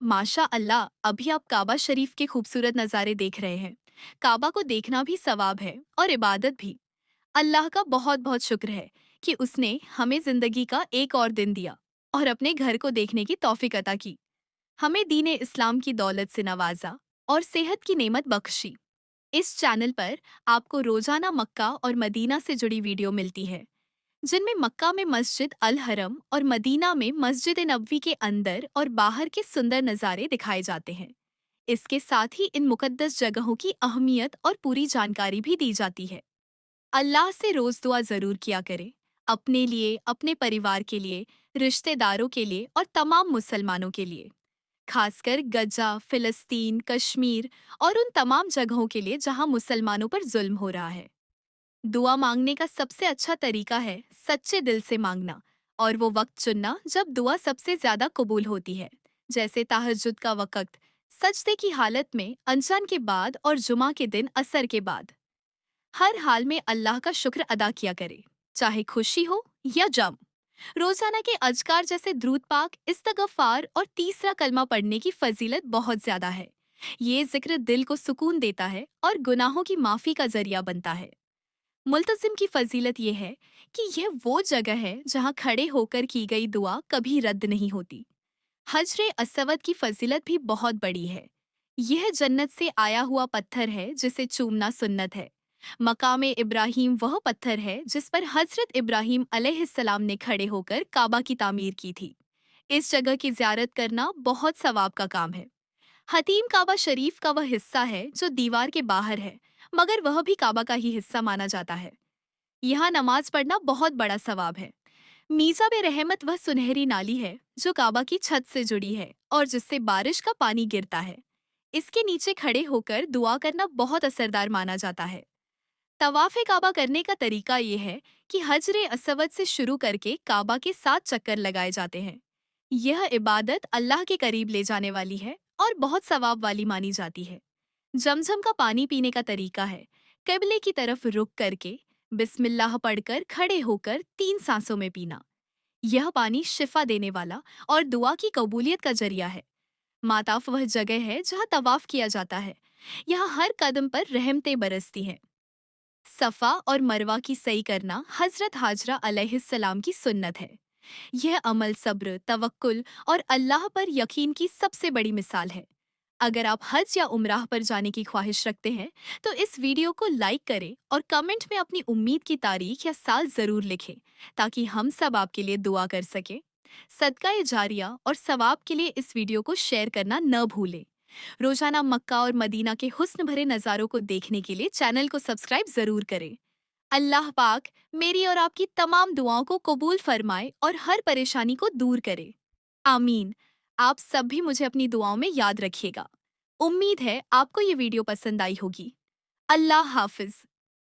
माशा अल्लाह, अभी आप काबा शरीफ के खूबसूरत नज़ारे देख रहे हैं। काबा को देखना भी सवाब है और इबादत भी। अल्लाह का बहुत बहुत शुक्र है कि उसने हमें जिंदगी का एक और दिन दिया और अपने घर को देखने की तौफीक अता की। हमें दीन इस्लाम की दौलत से नवाजा और सेहत की नेमत बख्शी। इस चैनल पर आपको रोजाना मक्का और मदीना से जुड़ी वीडियो मिलती है, जिनमें मक्का में मस्जिद अल हरम और मदीना में मस्जिद नबवी के अंदर और बाहर के सुंदर नज़ारे दिखाए जाते हैं। इसके साथ ही इन मुकद्दस जगहों की अहमियत और पूरी जानकारी भी दी जाती है। अल्लाह से रोज दुआ जरूर किया करें, अपने लिए, अपने परिवार के लिए, रिश्तेदारों के लिए और तमाम मुसलमानों के लिए। खासकर गजा, फिलिस्तीन, कश्मीर और उन तमाम जगहों के लिए जहां मुसलमानों पर जुल्म हो रहा है। दुआ मांगने का सबसे अच्छा तरीका है सच्चे दिल से मांगना और वो वक्त चुनना जब दुआ सबसे ज्यादा कबूल होती है, जैसे तहज्जुद का वक्त, सजदे की हालत में, अनशन के बाद और जुमा के दिन असर के बाद। हर हाल में अल्लाह का शुक्र अदा किया करे, चाहे खुशी हो या गम। रोजाना के अजकार जैसे द्रूद पाक, इस्तगफार और तीसरा कलमा पढ़ने की फजीलत बहुत ज्यादा है। ये जिक्र दिल को सुकून देता है और गुनाहों की माफी का जरिया बनता है। मुल्तजिम की फजीलत यह है कि यह वो जगह है जहाँ खड़े होकर की गई दुआ कभी रद्द नहीं होती। हजरे असवद की फजीलत भी बहुत बड़ी है। यह जन्नत से आया हुआ पत्थर है जिसे चूमना सुन्नत है। मकाम इब्राहिम वह पत्थर है जिस पर हजरत इब्राहिम अलैहिस्सलाम ने खड़े होकर काबा की तामीर की थी। इस जगह की जियारत करना बहुत सवाब का काम है। हतीम काबा शरीफ का वह हिस्सा है जो दीवार के बाहर है, मगर वह भी काबा का ही हिस्सा माना जाता है। यहाँ नमाज पढ़ना बहुत बड़ा सवाब है। मीज़ाब रहमत वह सुनहरी नाली है जो काबा की छत से जुड़ी है और जिससे बारिश का पानी गिरता है। इसके नीचे खड़े होकर दुआ करना बहुत असरदार माना जाता है। तवाफ़े काबा करने का तरीका ये है कि हजरे असवद से शुरू करके काबा के 7 चक्कर लगाए जाते हैं। यह इबादत अल्लाह के करीब ले जाने वाली है और बहुत सवाब वाली मानी जाती है। जमझम का पानी पीने का तरीका है किबले की तरफ रुक करके बिस्मिल्लाह पढ़कर खड़े होकर 3 सांसों में पीना। यह पानी शिफा देने वाला और दुआ की कबूलियत का जरिया है। माताफ वह जगह है जहाँ तवाफ किया जाता है। यहाँ हर कदम पर रहमतें बरसती हैं। सफ़ा और मरवा की सई करना हजरत हाजरा अलैहिस्सलाम की सुन्नत है। यह अमल सब्र, तवक्कुल और अल्लाह पर यकीन की सबसे बड़ी मिसाल है। अगर आप हज या उम्राह पर जाने की ख्वाहिश रखते हैं, तो इस वीडियो को लाइक करें और कमेंट में अपनी उम्मीद की तारीख या साल जरूर लिखें, ताकि हम सब आपके लिए दुआ कर सकें। सदका ए जारिया और सवाब के लिए इस वीडियो को शेयर करना न भूलें। रोजाना मक्का और मदीना के हुस्न भरे नज़ारों को देखने के लिए चैनल को सब्सक्राइब जरूर करें। अल्लाह पाक मेरी और आपकी तमाम दुआओं को कबूल फरमाए और हर परेशानी को दूर करे। आमीन। आप सब भी मुझे अपनी दुआओं में याद रखिएगा। उम्मीद है आपको ये वीडियो पसंद आई होगी। अल्लाह हाफिज।